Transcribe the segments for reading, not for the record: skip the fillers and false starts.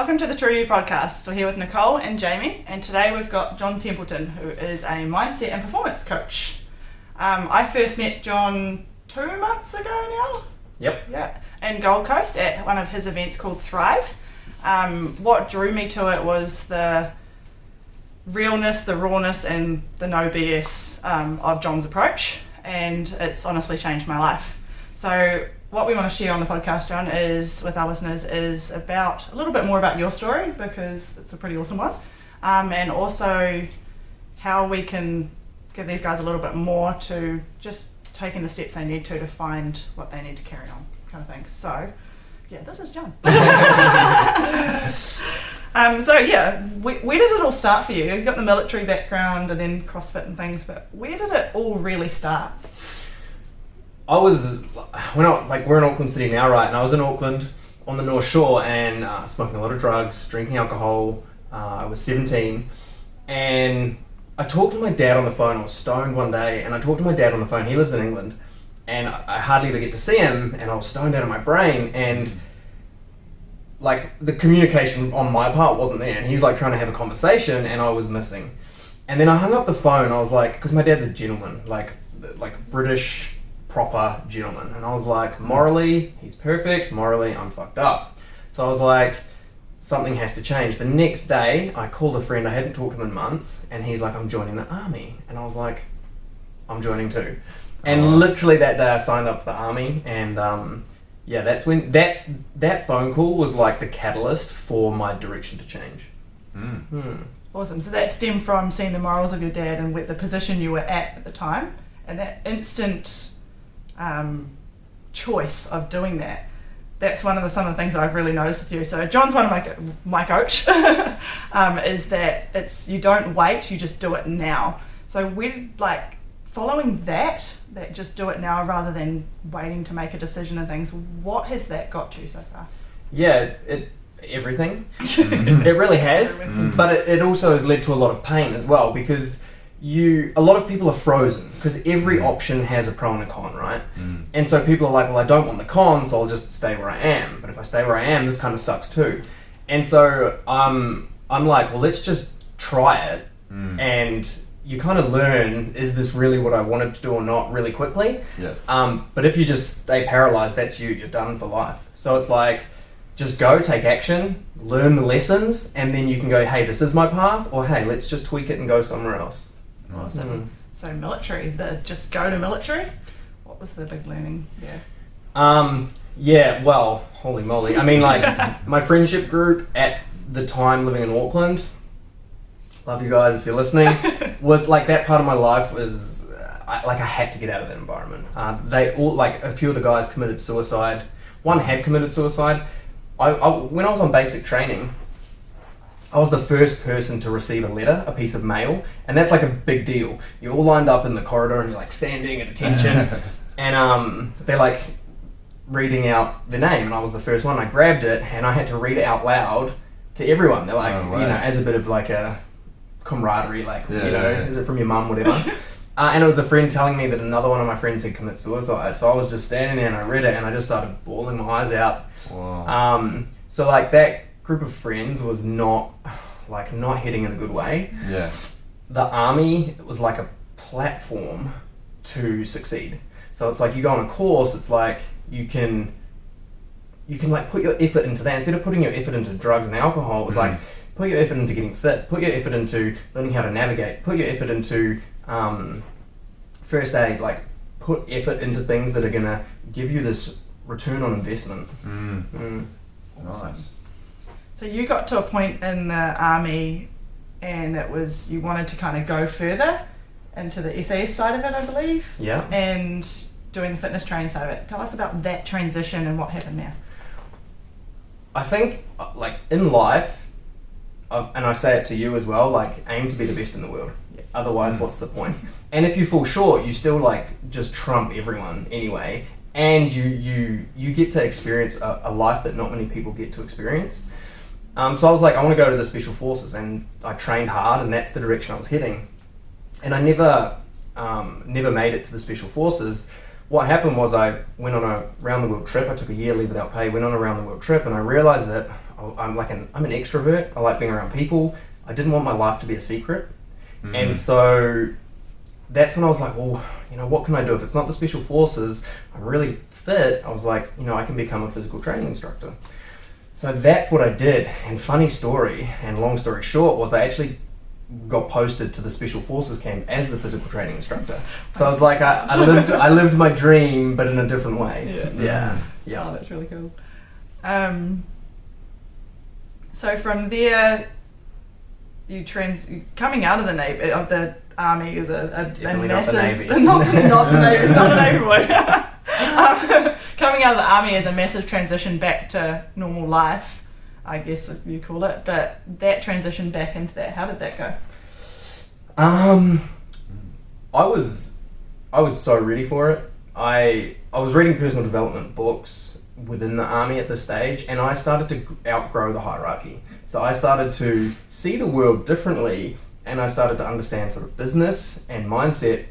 Welcome to the True You podcast. We're here with Nicole and Jamie, and today we've got John Templeton, who is a mindset and performance coach. I first met John 2 months ago now. Yep. Yeah, in Gold Coast at one of his events called Thrive. What drew me to it was the realness, the rawness, and the no BS of John's approach, and it's honestly changed my life. So what we want to share on the podcast, John, is with our listeners is about a little bit more about your story, because it's a pretty awesome one, and also how we can give these guys a little bit more to just taking the steps they need to find what they need to carry on, kind of thing. So yeah, this is John. Where did it all start for you? You got the military background and then CrossFit and things, but where did it all really start? We're in Auckland City now, right? And I was in Auckland on the North Shore and smoking a lot of drugs, drinking alcohol. I was 17 and I talked to my dad on the phone. I was stoned one day and I talked to my dad on the phone. He lives in England and I hardly ever get to see him, and I was stoned out of my brain, and like the communication on my part wasn't there, and he's like trying to have a conversation and I was missing. And then I hung up the phone. I was like, because my dad's a gentleman, like British proper gentleman, and I was like, morally he's perfect, morally I'm fucked up. So I was like, something has to change. The next day I called a friend I hadn't talked to him in months, and he's like, I'm joining the army. And I was like, I'm joining too. And literally that day I signed up for the army, and that's when that phone call was like the catalyst for my direction to change. Awesome. So that stemmed from seeing the morals of your dad and the position you were at the time, and that instant choice of doing that. That's some of the things that I've really noticed with you. So John's one of my coach, is that you don't wait, you just do it now. So following that just do it now rather than waiting to make a decision and things, what has that got you so far? Yeah, everything. It really has, but it also has led to a lot of pain as well, because a lot of people are frozen because every option has a pro and a con, right? And so people are like, well, I don't want the con, so I'll just stay where I am. But if I stay where I am, this kind of sucks too. And so I'm like, well, let's just try it. And you kind of learn, is this really what I wanted to do or not, really quickly? Yeah. But if you just stay paralyzed, that's you're done for life. So it's like, just go, take action, learn the lessons, and then you can go, hey, this is my path, or hey, let's just tweak it and go somewhere else. Awesome. So military, just go to military. What was the big learning there? Yeah, well, holy moly. I mean, like, my friendship group at the time living in Auckland, love you guys if you're listening, was like, that part of my life was, I had to get out of that environment. They all, like, a few of the guys committed suicide. One had committed suicide. When I was on basic training, I was the first person to receive a letter, a piece of mail, and that's like a big deal. You're all lined up in the corridor and you're like standing at attention, and they're like reading out the name, and I was the first one. I grabbed it and I had to read it out loud to everyone. They're like, as a bit of like a camaraderie, like, is it from your mum, whatever. And it was a friend telling me that another one of my friends had committed suicide. So I was just standing there and I read it and I just started bawling my eyes out. Wow. So like that group of friends was not heading in a good way. Yeah. The army was like a platform to succeed. So it's like you go on a course, it's like you can like put your effort into that. Instead of putting your effort into drugs and alcohol, it was like put your effort into getting fit, put your effort into learning how to navigate, put your effort into first aid, like put effort into things that are gonna give you this return on investment. Nice. So you got to a point in the army and you wanted to kind of go further into the SAS side of it, I believe. Yeah. And doing the fitness training side of it. Tell us about that transition and what happened there. I think, like, in life, and I say it to you as well, like, aim to be the best in the world. Yeah. Otherwise, what's the point? And if you fall short, you still, like, just trump everyone anyway. And you get to experience a life that not many people get to experience. So I was like, I want to go to the Special Forces, and I trained hard, and that's the direction I was heading. And I never made it to the Special Forces. What happened was I went on a round the world trip. I took a year leave without pay, went on a round the world trip, and I realized that I'm an extrovert. I like being around people. I didn't want my life to be a secret. And so that's when I was like, well, what can I do? If it's not the Special Forces, I'm really fit. I was like, I can become a physical training instructor. So that's what I did. And funny story, and long story short, was I actually got posted to the Special Forces camp as the physical training instructor. So I was like, I lived my dream, but in a different way. Yeah. Oh, that's really cool. So from there, coming out of the Navy, of the Army is a Definitely massive, not the Navy. not the Navy, not the Navy boy. Coming out of the Army is a massive transition back to normal life, I guess if you call it. But that transition back into that, how did that go? I was so ready for it. I was reading personal development books within the Army at this stage, and I started to outgrow the hierarchy. So I started to see the world differently, and I started to understand sort of business and mindset,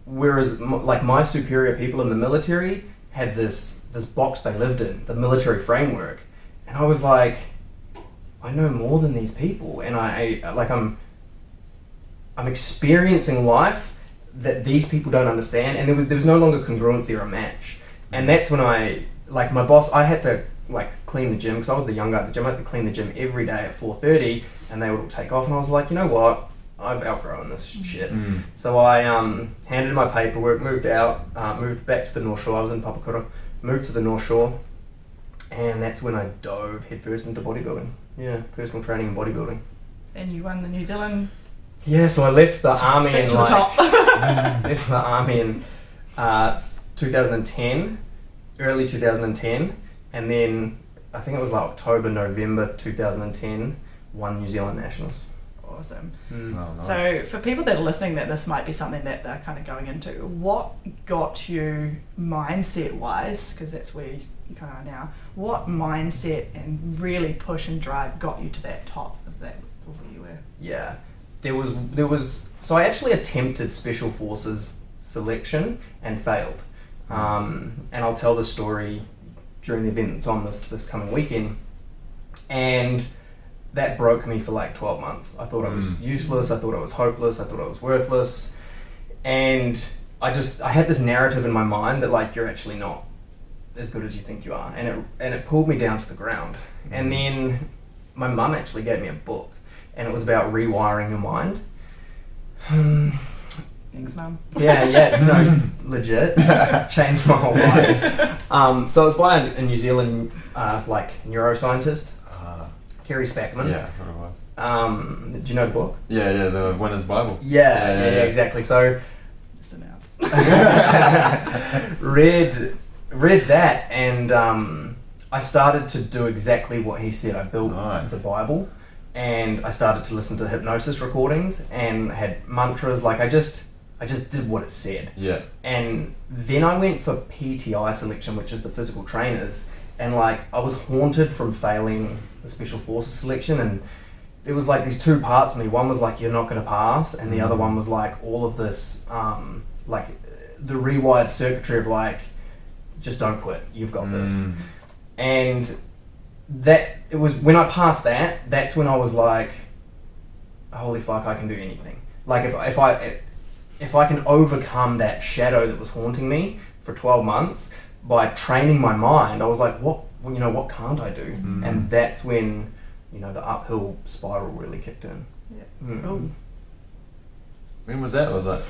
whereas like my superior people in the military had this box they lived in, the military framework, and I was like, I know more than these people, and I'm experiencing life that these people don't understand, and there was no longer congruency or a match. And that's when my boss, I had to clean the gym, because I was the young guy at the gym. I had to clean the gym every day at 4:30, and they would all take off, and I was like, you know what, I've outgrown this shit. So I handed in my paperwork, moved back to the North Shore. I was in Papakura, moved to the North Shore, and that's when I dove headfirst into bodybuilding. Yeah, personal training and bodybuilding. And you won the New Zealand. Yeah, so I left the Army back in to the top. left the Army in 2010, early 2010, and then I think it was October, November 2010, won New Zealand Nationals. Awesome. Oh, nice. So for people that are listening, that this might be something that they're kind of going into, what got you mindset wise, because that's where you kind of are now, what mindset and really push and drive got you to that top of that, for where you were? Yeah, there was so I actually attempted Special Forces selection and failed, and I'll tell the story during the event that's on this coming weekend, and that broke me for 12 months. I thought I was useless, I thought I was hopeless, I thought I was worthless, and I had this narrative in my mind that you're actually not as good as you think you are, and it pulled me down to the ground. And then my mum actually gave me a book, and it was about rewiring your mind. Thanks, Mum. Yeah, no, legit. Changed my whole life. So it was by a New Zealand neuroscientist, Kerry Spackman. Yeah, I thought it was. Do you know the book? Yeah, the Winner's Bible. Yeah, exactly. So Listen out. read that, and I started to do exactly what he said. I built the Bible, and I started to listen to hypnosis recordings and had mantras. I just did what it said. Yeah. And then I went for PTI selection, which is the physical trainers, and I was haunted from failing the Special Forces selection, and there was these two parts of me. One was you're not going to pass, and the other one was all of this the rewired circuitry of just don't quit, you've got this. And that it was when I passed that, that's when I was holy fuck, I can do anything. If I can overcome that shadow that was haunting me for 12 months by training my mind, I was what can't I do? And that's when the uphill spiral really kicked in. Yeah. Cool. When was that? Was that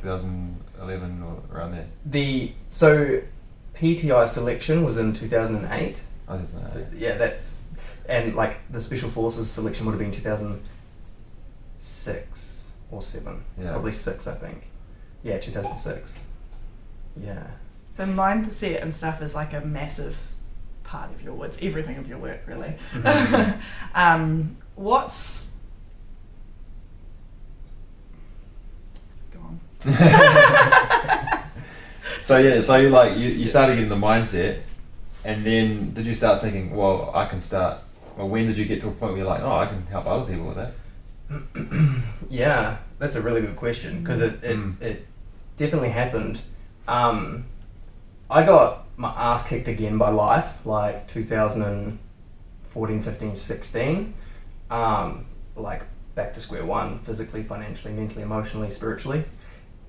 2011 or around there? So PTI selection was in 2008. Oh, that's not Yeah, and the Special Forces selection would have been 2006 or 7. Yeah. Probably 6, I think. Yeah, 2006. Yeah. So mindset and stuff is a massive part of your work. It's everything of your work, really. What's... Go on. So you started getting the mindset, and then did you start thinking, well, I can start, when did you get to a point where you're I can help other people with that? Yeah, that's a really good question, because it definitely happened. I got my ass kicked again by life, 2014, 14, 15, 16, like back to square one, physically, financially, mentally, emotionally, spiritually.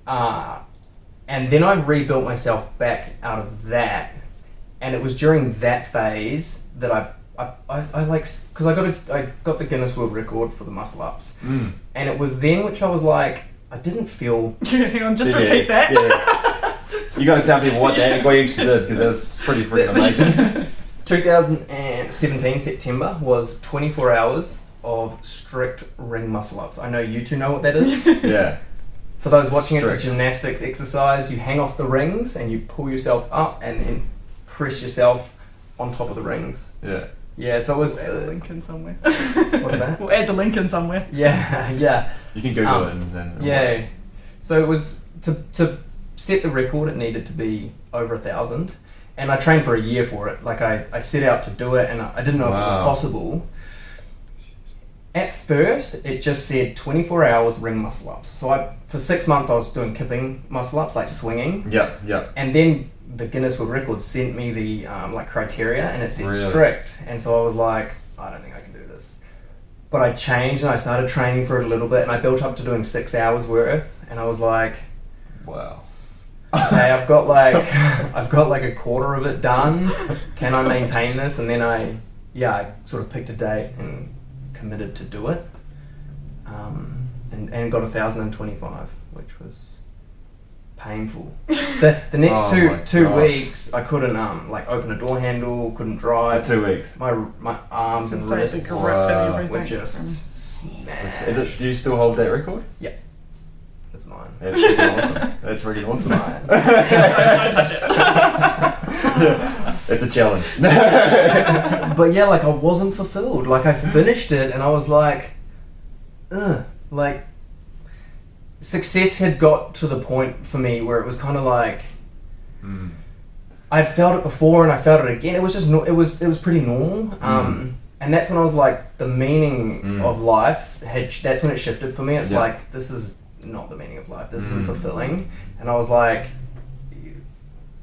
And then I rebuilt myself back out of that. And it was during that phase that I like, because I got the Guinness World Record for the muscle ups. And it was then which I was like, I didn't feel... Hang on, just repeat that. Yeah. You got to tell people what you actually did, because that was pretty freaking amazing. 2017 September was 24 hours of strict ring muscle ups. I know you two know what that is. Yeah. For those watching, Strict. it's a gymnastics exercise. You hang off the rings and you pull yourself up and then press yourself on top of the rings. Yeah. Yeah, so it was... We'll add the link in somewhere. What's that? We'll add the link in somewhere. Yeah. You can Google it and then... Yeah. So it was... To set the record, it needed to be over 1,000. And I trained for a year for it. Like, I set out to do it and I didn't know if it was possible. At first, it just said 24 hours ring muscle ups. So for 6 months, I was doing kipping muscle ups, like swinging. Yep. And then the Guinness World Record sent me the like criteria, and it said Really? strict. And so I was like, I don't think I can do this. But I changed and I started training for it a little bit, and I built up to doing 6 hours worth. And I was like, Wow. okay, I've got like a quarter of it done. Can I maintain this? And then I sort of picked a date and committed to do it, and got 1,025, which was painful. The next two weeks I couldn't like open a door handle, couldn't drive. 2 weeks. My arms and Since wrists the grip and everything. were just smashed. Is it? Do you still hold that record? Yeah, it's mine. That's freaking awesome. That's freaking awesome. Mine. Don't touch it. It's a challenge. But yeah, like I wasn't fulfilled. Like I finished it and I was like, ugh. Like success had got to the point for me where it was kind of like, I'd felt it before and I felt it again. It was just it was pretty normal. And that's when I was like, the meaning of life that's when it shifted for me. It's like, this is not the meaning of life. This isn't fulfilling. And I was like,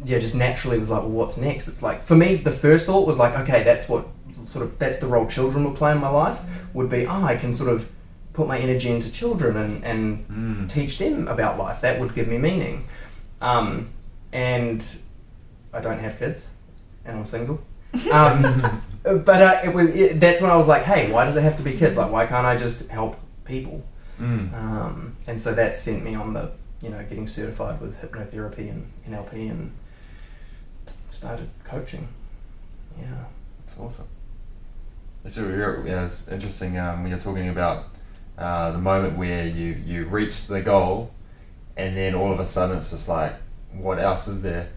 just naturally was like, well, what's next? It's like, for me, the first thought was like, okay, that's the role children would play in my life, would be, I can sort of put my energy into children and teach them about life. That would give me meaning. And I don't have kids, and I'm single. But that's when I was like, hey, why does it have to be kids? Like, why can't I just help people? And so that sent me on the, getting certified with hypnotherapy and NLP and started coaching. Yeah. That's awesome. It's interesting when you're talking about the moment where you reach the goal, and then all of a sudden it's just like, what else is there?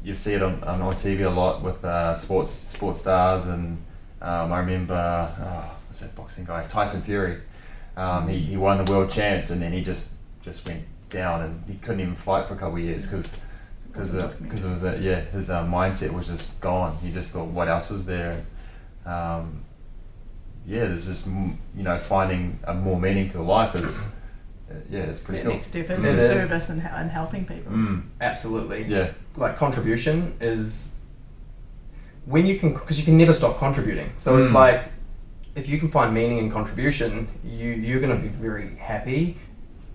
You see it on TV a lot with sports stars, and I remember what's that boxing guy, Tyson Fury. He won the world champs, and then he just went down, and he couldn't even fight for a couple of years because his mindset was just gone. He just thought, what else is there? There's this, finding a more meaning to life is, it's pretty cool. Next step is the service and helping people. Absolutely. Yeah. Like contribution is when you can, because you can never stop contributing. So it's like, if you can find meaning in contribution, you're going to be very happy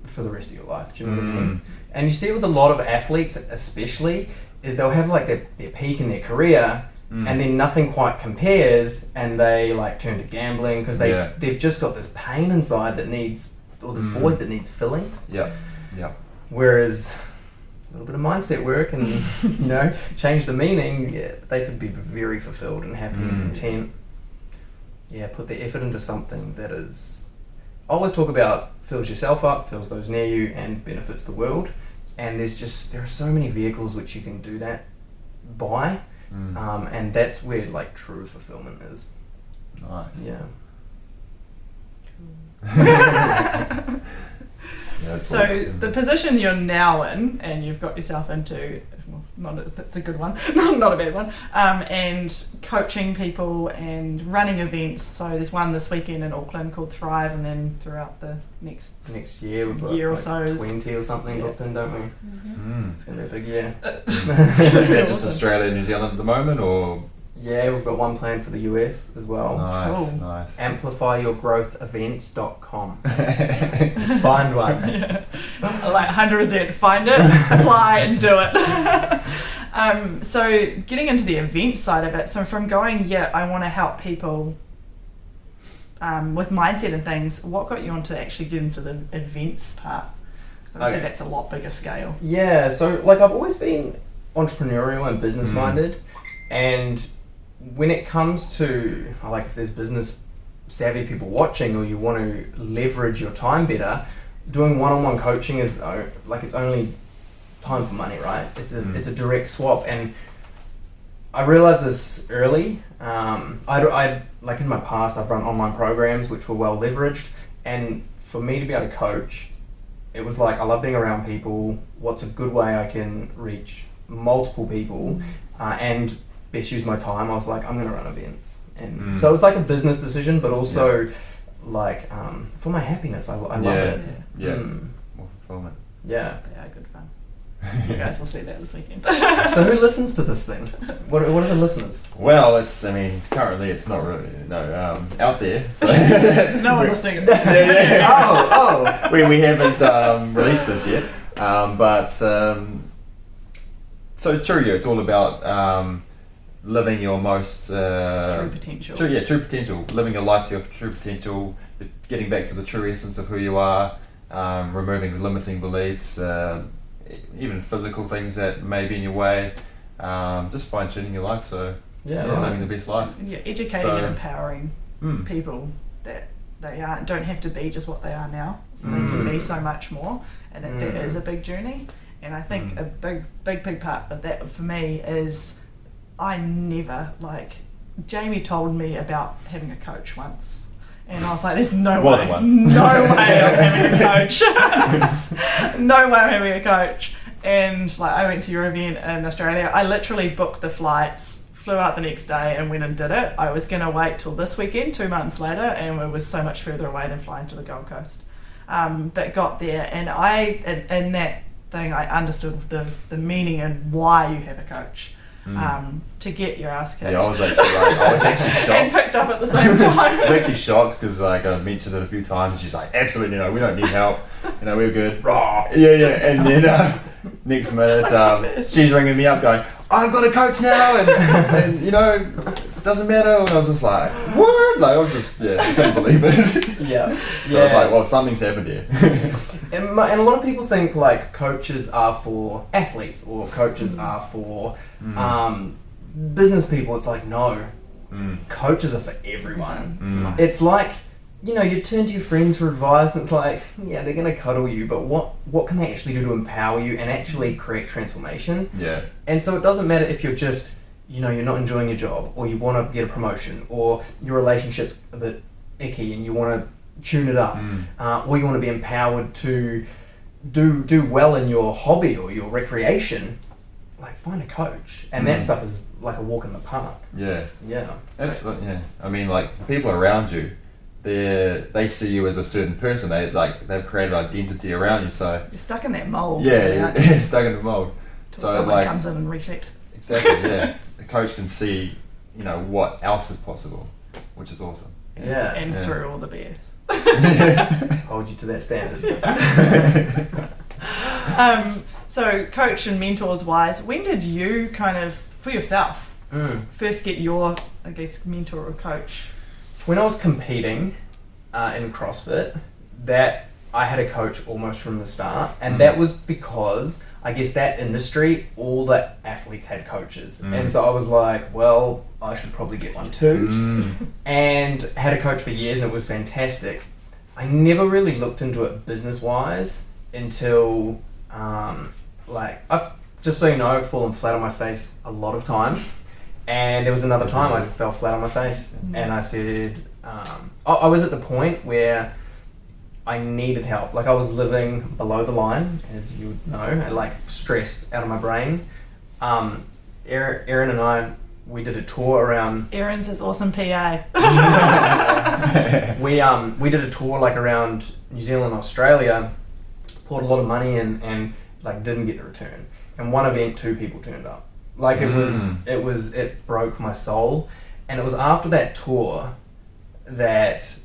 for the rest of your life. Do you know what I mean? And you see it with a lot of athletes, especially, is they'll have like their peak in their career, and then nothing quite compares, and they like turn to gambling because they've just got this pain inside that needs, or this void that needs filling. Yeah. Whereas a little bit of mindset work and change the meaning, they could be very fulfilled and happy and content. Put the effort into something that is, I always talk about, fills yourself up, fills those near you, and benefits the world. And there are so many vehicles which you can do that by, and that's where like true fulfillment is. Nice. Yeah. So the position you're now in, and you've got yourself into, that's a good one, not a bad one, and coaching people and running events. So there's one this weekend in Auckland called Thrive, and then throughout the next year we've got year or like so 20 or something booked in, don't we? It's going to be a big year. Is that just Australia and New Zealand at the moment, or? Yeah, we've got one planned for the US as well. Nice, Cool. nice. AmplifyYourGrowthEvents.com. Find one. Yeah. Like 100% find it, apply and do it. So getting into the event side of it, so from going, I want to help people with mindset and things, what got you on to actually get into the events part? Because obviously that's a lot bigger scale. Yeah, so like I've always been entrepreneurial and business minded, and when it comes to like if there's business savvy people watching or you want to leverage your time better, doing one-on-one coaching is like it's only time for money, right? It's a direct swap, and I realized this early. I like in my past I've run online programs which were well leveraged, and for me to be able to coach, it was like I love being around people. What's a good way I can reach multiple people and best use my time? I was like, I'm gonna run events, and so it was like a business decision, but also like for my happiness. I love it. Yeah. More fulfillment. Yeah. They are good fun. You guys will see that this weekend. So who listens to this thing? What are the listeners? Well, currently it's not really out there. So There's no one listening. Oh. we haven't released this yet, but so true. It's all about living your most True potential. True potential. Living your life to your true potential. Getting back to the true essence of who you are. Removing limiting beliefs. Even physical things that may be in your way, just fine-tuning your life, so living the best life. Yeah, educating and empowering people that they don't have to be just what they are now, so they can be so much more, and that is a big journey. And I think a big part of that for me is I never, like, Jamie told me about having a coach once. And I was like, there's no way I'm having a coach. No way I'm having a coach. And like I went to your event in Australia. I literally booked the flights, flew out the next day and went and did it. I was going to wait till this weekend, 2 months later, and it was so much further away than flying to the Gold Coast. But got there, and in that thing, I understood the meaning and why you have a coach. To get your ass kicked. Yeah, I was actually shocked. And picked up at the same time. I was actually shocked because like I mentioned it a few times. She's like, absolutely no, we don't need help. We're good. Raw. Yeah. And then next minute, she's ringing me up going, I've got a coach now, and it doesn't matter. And I was just like, what? Like I was just I couldn't believe it. Yeah. So I was like, well, something's happened here. And a lot of people think like coaches are for athletes or coaches are for business people. It's like, no, coaches are for everyone. It's like, you turn to your friends for advice and it's like, yeah, they're going to cuddle you, but what can they actually do to empower you and actually create transformation? Yeah. And so it doesn't matter if you're just, you're not enjoying your job, or you want to get a promotion, or your relationship's a bit icky and you want to tune it up, or you want to be empowered to do well in your hobby or your recreation. Like, find a coach, and that stuff is like a walk in the park. Yeah. So, I mean, like the people around you, they see you as a certain person. They've created identity around you. So you're stuck in that mold. Yeah, you're stuck in the mold. Till someone comes in and reshapes. Exactly. Yeah, the coach can see, what else is possible, which is awesome. Yeah. And through all the BS. Hold you to that standard. So coach and mentors wise, when did you kind of, for yourself, first get your, I guess, mentor or coach? When I was competing in CrossFit, that I had a coach almost from the start, and that was because I guess that industry, all the athletes had coaches, and so I was like, well, I should probably get one too, and had a coach for years, and it was fantastic. I never really looked into it business-wise until, I've, just so you know, I've fallen flat on my face a lot of times, and there was another time I fell flat on my face, and I said, I was at the point where I needed help. Like, I was living below the line, as you know, and like stressed out of my brain. Erin and I, we did a tour around. Erin's his awesome PA. We did a tour like around New Zealand, Australia, poured a lot of money in, and like didn't get the return. And one event, 2 people turned up. Like it broke my soul. And it was after that tour that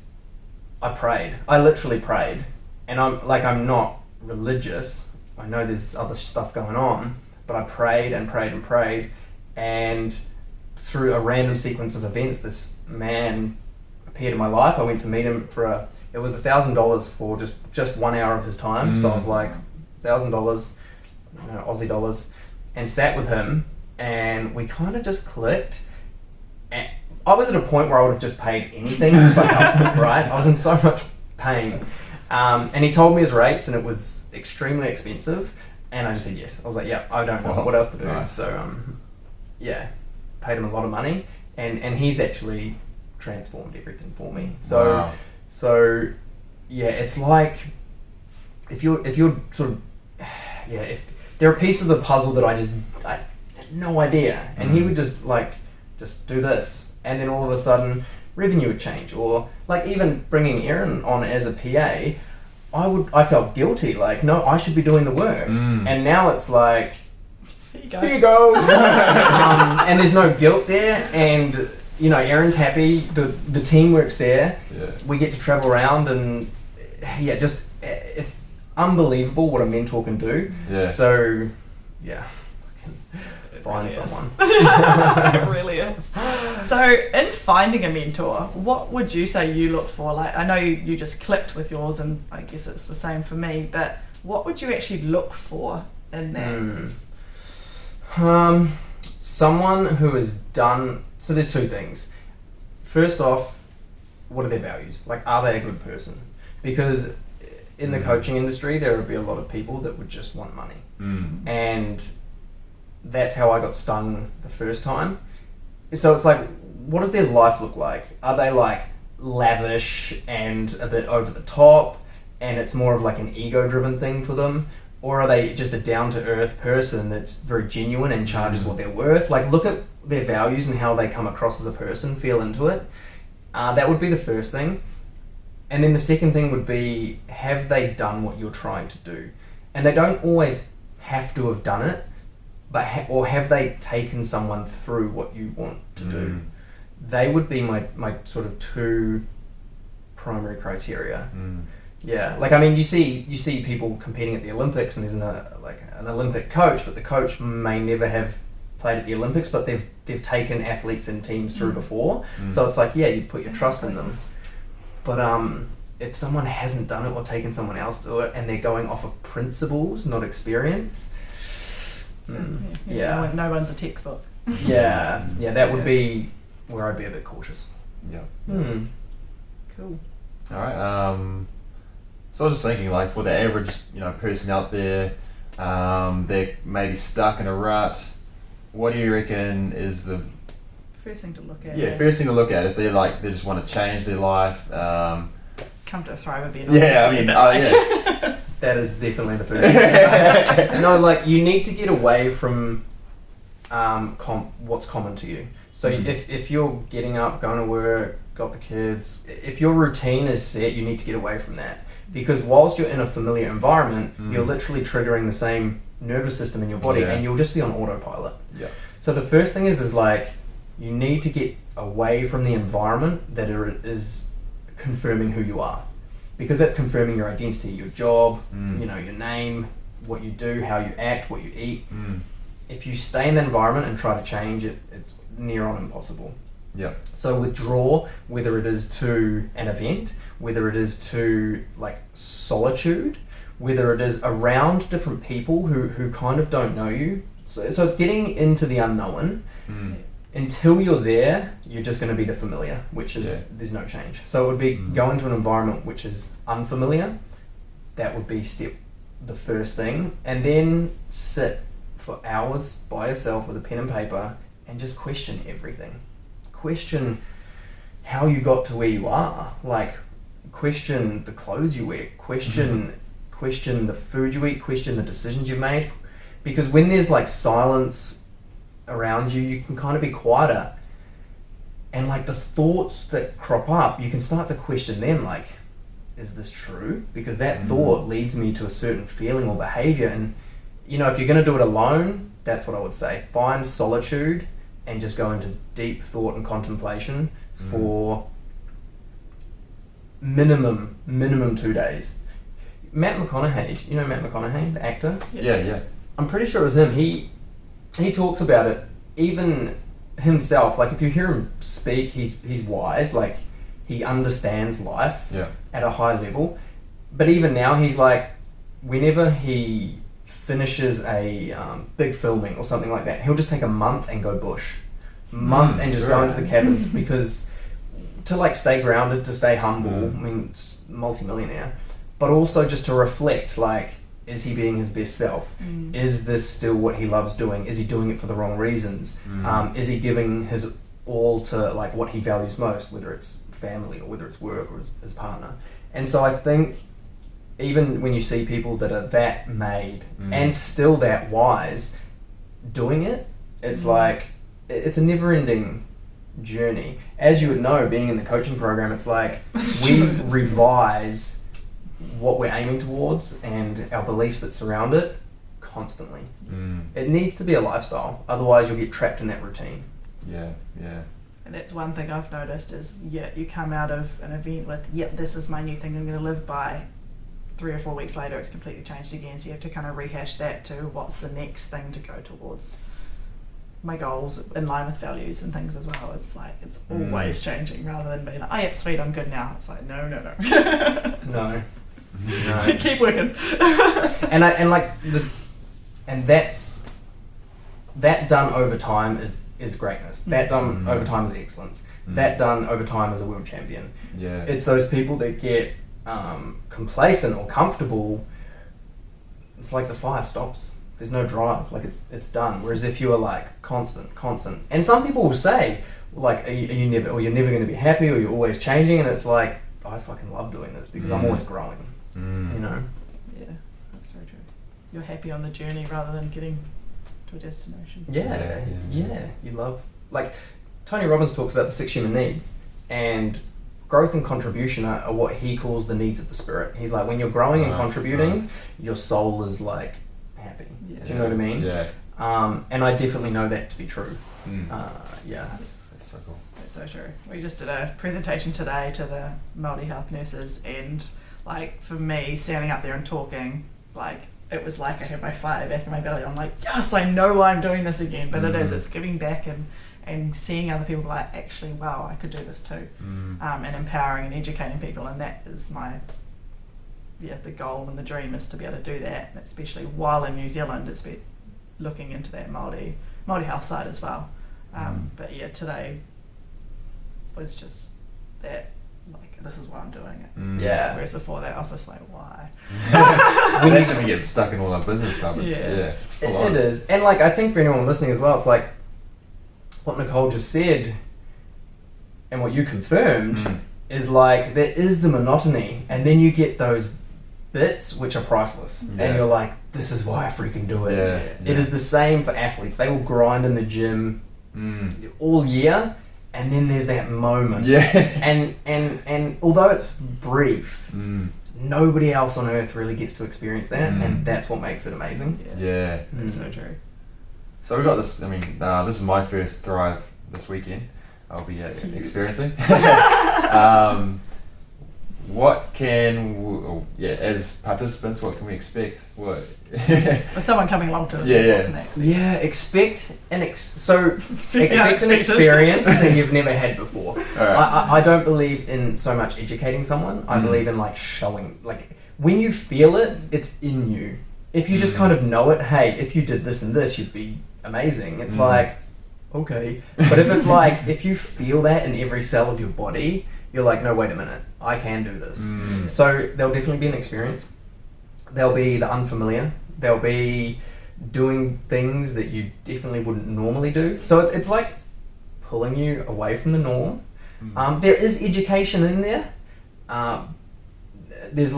I prayed. I literally prayed. And I'm not religious. I know there's other stuff going on, but I prayed and prayed and prayed. And through a random sequence of events, this man appeared in my life. I went to meet him it was $1,000 for just 1 hour of his time. So I was like, $1,000, Aussie dollars, and sat with him, and we kind of just clicked. And I was at a point where I would have just paid anything for help, right? I was in so much pain. And he told me his rates, and it was extremely expensive. And I just said yes. I was like, yeah, I don't know what else to do. Nice. So, paid him a lot of money. And he's actually transformed everything for me. So, it's like, if you're sort of, if there are pieces of the puzzle that I had no idea. And he would just do this. And then all of a sudden, revenue would change. Or like even bringing Erin on as a PA, I felt guilty. Like, no, I should be doing the work. And now it's like, here you go. And there's no guilt there. And, Erin's happy. The team works there. Yeah. We get to travel around and, it's unbelievable what a mentor can do. Yeah. So, find someone. It really is. So in finding a mentor, what would you say you look for? Like, I know you just clicked with yours, and I guess it's the same for me, but what would you actually look for in that? Someone who has done, so there's two things. First off, what are their values? Like, are they a good person? Because in the coaching industry, there would be a lot of people that would just want money. And that's how I got stung the first time. So it's like, what does their life look like? Are they like lavish and a bit over the top, and it's more of like an ego-driven thing for them? Or are they just a down-to-earth person that's very genuine and charges what they're worth? Like, look at their values and how they come across as a person, feel into it. That would be the first thing. And then the second thing would be, have they done what you're trying to do? And they don't always have to have done it, but or have they taken someone through what you want to do? They would be my sort of two primary criteria. Yeah, like, I mean, you see people competing at the Olympics, and there's an Olympic coach, but the coach may never have played at the Olympics, but they've taken athletes and teams through before. So it's like, you put your trust in them. But if someone hasn't done it or taken someone else to do it, and they're going off of principles, not experience, No one's a textbook. that would be where I'd be a bit cautious. Yeah. Cool. All right. So I was just thinking, like, for the average, person out there, they're maybe stuck in a rut. What do you reckon is the first thing to look at? First thing to look at if they just want to change their life. Come to a Thrive event. That is definitely the first thing. No, like, you need to get away from what's common to you. So if you're getting up, going to work, got the kids, if your routine is set, you need to get away from that. Because whilst you're in a familiar environment, you're literally triggering the same nervous system in your body, and you'll just be on autopilot. Yeah. So the first thing is like, you need to get away from the environment that is confirming who you are. Because that's confirming your identity, your job, your name, what you do, how you act, what you eat. If you stay in that environment and try to change it, it's near on impossible. Yeah. So withdraw, whether it is to an event, whether it is to like solitude, whether it is around different people who kind of don't know you. So it's getting into the unknown. Until you're there, you're just going to be the familiar, which is there's no change. So it would be go into an environment which is unfamiliar. That would be the first thing, and then sit for hours by yourself with a pen and paper and just question everything. Question how you got to where you are. Like, question the clothes you wear. Question the food you eat. Question the decisions you made. Because when there's like silence around you, you can kind of be quieter. And like the thoughts that crop up, you can start to question them. Like, is this true? Because that thought leads me to a certain feeling or behavior. And you know, if you're going to do it alone, that's what I would say. Find solitude and just go into deep thought and contemplation for minimum 2 days. Matt McConaughey, you know Matt McConaughey, the actor? Yeah. I'm pretty sure it was him. He talks about it, even himself. Like, if you hear him speak, he's wise. Like, he understands life at a high level. But even now, he's like, whenever he finishes a big filming or something like that, he'll just take a month and go bush. And just go into the cabins because to like stay grounded, to stay humble. I mean, it's multi-millionaire, but also just to reflect, like, is he being his best self? Is this still what he loves doing? Is he doing it for the wrong reasons? Is he giving his all to like what he values most, whether it's family or whether it's work or his partner? And so I think even when you see people that are that made and still that wise doing it, it's like, it's a never-ending journey. As you would know, being in the coaching program, it's like we revise what we're aiming towards and our beliefs that surround it constantly. It needs to be a lifestyle, otherwise you'll get trapped in that routine. Yeah. And that's one thing I've noticed is, you come out of an event with, this is my new thing I'm going to live by. 3 or 4 weeks later, it's completely changed again. So you have to kind of rehash that to what's the next thing to go towards my goals in line with values and things as well. It's like, it's always changing rather than being like, oh, yep, sweet, I'm good now. It's like, no. No. Keep working. and that done over time is greatness. That done over time is excellence. That done over time is a world champion. Yeah. It's those people that get complacent or comfortable. It's like the fire stops. There's no drive. Like, it's done. Whereas if you are like constant, and some people will say, like, you're never going to be happy, or you're always changing, and it's like, I fucking love doing this because I'm always growing. You know. Yeah, that's very true. You're happy on the journey rather than getting to a destination. Yeah. You love, like, Tony Robbins talks about the 6 human needs, and growth and contribution are what he calls the needs of the spirit. He's like, when you're growing and contributing, your soul is like happy. Do you know what I mean? Yeah. And I definitely know that to be true. That's so cool. That's so true. We just did a presentation today to the Māori health nurses, and like, for me, standing up there and talking, like, it was like I had my fire back in my belly. I'm like, yes, I know why I'm doing this again. But it's giving back and seeing other people like, actually, wow, I could do this too. And empowering and educating people. And that is the goal and the dream is to be able to do that. And especially while in New Zealand, it's been looking into that Māori health side as well. But yeah, today was just that, like, this is why I'm doing it. Whereas before that, I was just like, why? That's when we get stuck in all our business stuff. It's full on. It is. And like, I think for anyone listening as well, it's like what Nicole just said and what you confirmed is like, there is the monotony, and then you get those bits which are priceless. And you're like, this is why I freaking do it. It is the same for athletes. They will grind in the gym all year, and then there's that moment. And although it's brief, nobody else on earth really gets to experience that, and that's what makes it amazing. That's so true. So we got this. I mean, this is my first Thrive this weekend. I'll be experiencing. What can as participants, what can we expect? What? For someone coming along to it, what can they expect? Expect an experience that you've never had before. Right. I don't believe in so much educating someone. I believe in like showing, like, when you feel it, it's in you. If you just kind of know it, hey, if you did this and this, you'd be amazing. It's like, okay. But if it's like, if you feel that in every cell of your body, you're like, no, wait a minute, I can do this. So there'll definitely be an experience. There'll be the unfamiliar. There'll be doing things that you definitely wouldn't normally do. So it's like pulling you away from the norm. There is education in there. There's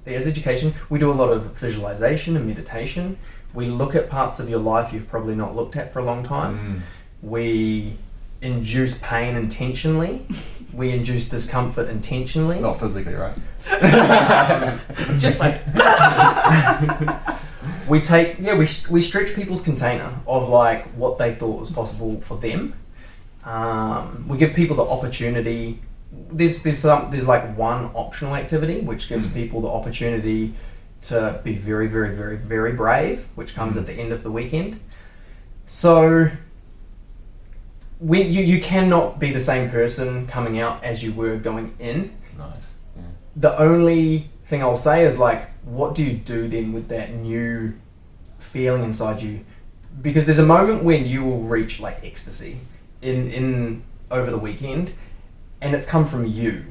education. We do a lot of visualization and meditation. We look at parts of your life you've probably not looked at for a long time. We induce pain intentionally. We induce discomfort intentionally. Not physically, right? Just wait. we stretch people's container of like what they thought was possible for them. We give people the opportunity. There's like one optional activity which gives people the opportunity to be very, very, very, very brave, which comes at the end of the weekend. So when you cannot be the same person coming out as you were going in. Nice. Yeah. The only thing I'll say is like, what do you do then with that new feeling inside you? Because there's a moment when you will reach like ecstasy in over the weekend, and it's come from you.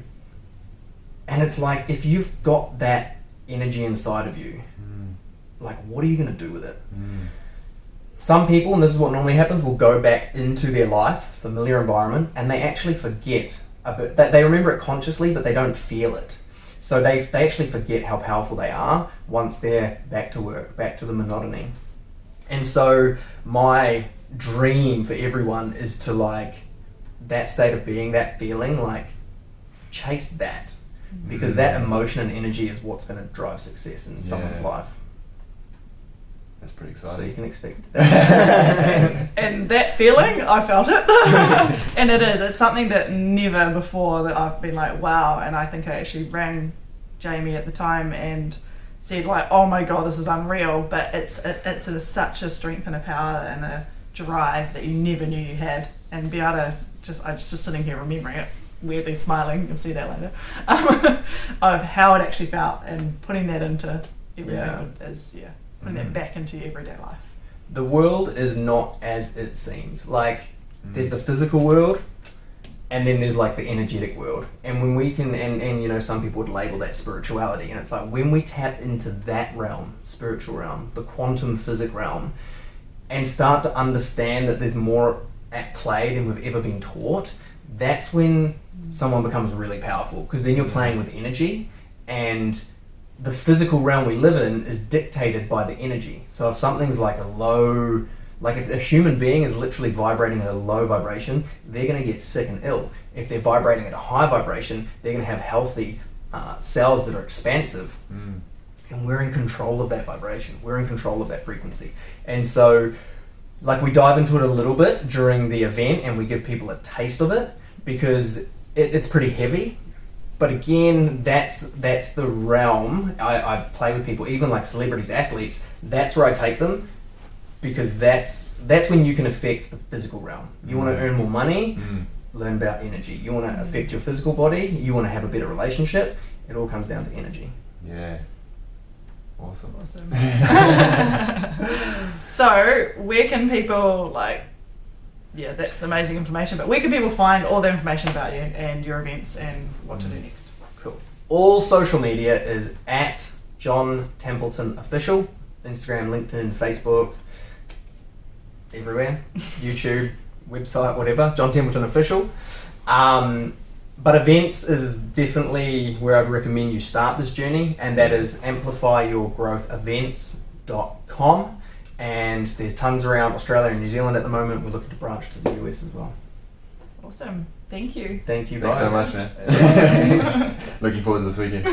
And it's like, if you've got that energy inside of you, like, what are you going to do with it? Some people, and this is what normally happens, will go back into their life, familiar environment, and they actually forget a bit. They remember it consciously, but they don't feel it. So they actually forget how powerful they are once they're back to work, back to the monotony. And so my dream for everyone is to, like, that state of being, that feeling, like, chase that. Because that emotion and energy is what's going to drive success in someone's life. That's pretty exciting. So you can expect and that feeling, I felt it. And it's something that never before that I've been like, wow. And I think I actually rang Jamie at the time and said like, oh my God, this is unreal. But it's such a strength and a power and a drive that you never knew you had. And be able to I was just sitting here remembering it, weirdly smiling, you'll see that later, of how it actually felt, and putting that into everything putting that back into your everyday life. The world is not as it seems. Like, there's the physical world, and then there's like the energetic world. And when we can, and you know, some people would label that spirituality, and it's like when we tap into that realm, spiritual realm, the quantum physic realm, and start to understand that there's more at play than we've ever been taught, that's when someone becomes really powerful, because then you're playing with energy, and the physical realm we live in is dictated by the energy. So if something's like a low, like if a human being is literally vibrating at a low vibration, they're going to get sick and ill. If they're vibrating at a high vibration, they're going to have healthy cells that are expansive. And we're in control of that vibration. We're in control of that frequency. And so, like, we dive into it a little bit during the event, and we give people a taste of it, because it's pretty heavy. But again, that's the realm I play with people, even like celebrities, athletes. That's where I take them, because that's when you can affect the physical realm. You want to earn more money, learn about energy. You want to affect your physical body, you want to have a better relationship. It all comes down to energy. Yeah. Awesome. So where can people, like, that's amazing information, but where can people find all the information about you and your events and what to do next? Cool. All social media is at John Templeton Official. Instagram, LinkedIn, Facebook, everywhere. YouTube, website, whatever. John Templeton Official. But events is definitely where I'd recommend you start this journey, and that is amplifyyourgrowthevents.com. And there's tons around Australia and New Zealand at the moment. We're looking to branch to the US as well. Awesome. Thank you. Thank you. Thanks bye. so much, man. Looking forward to this weekend.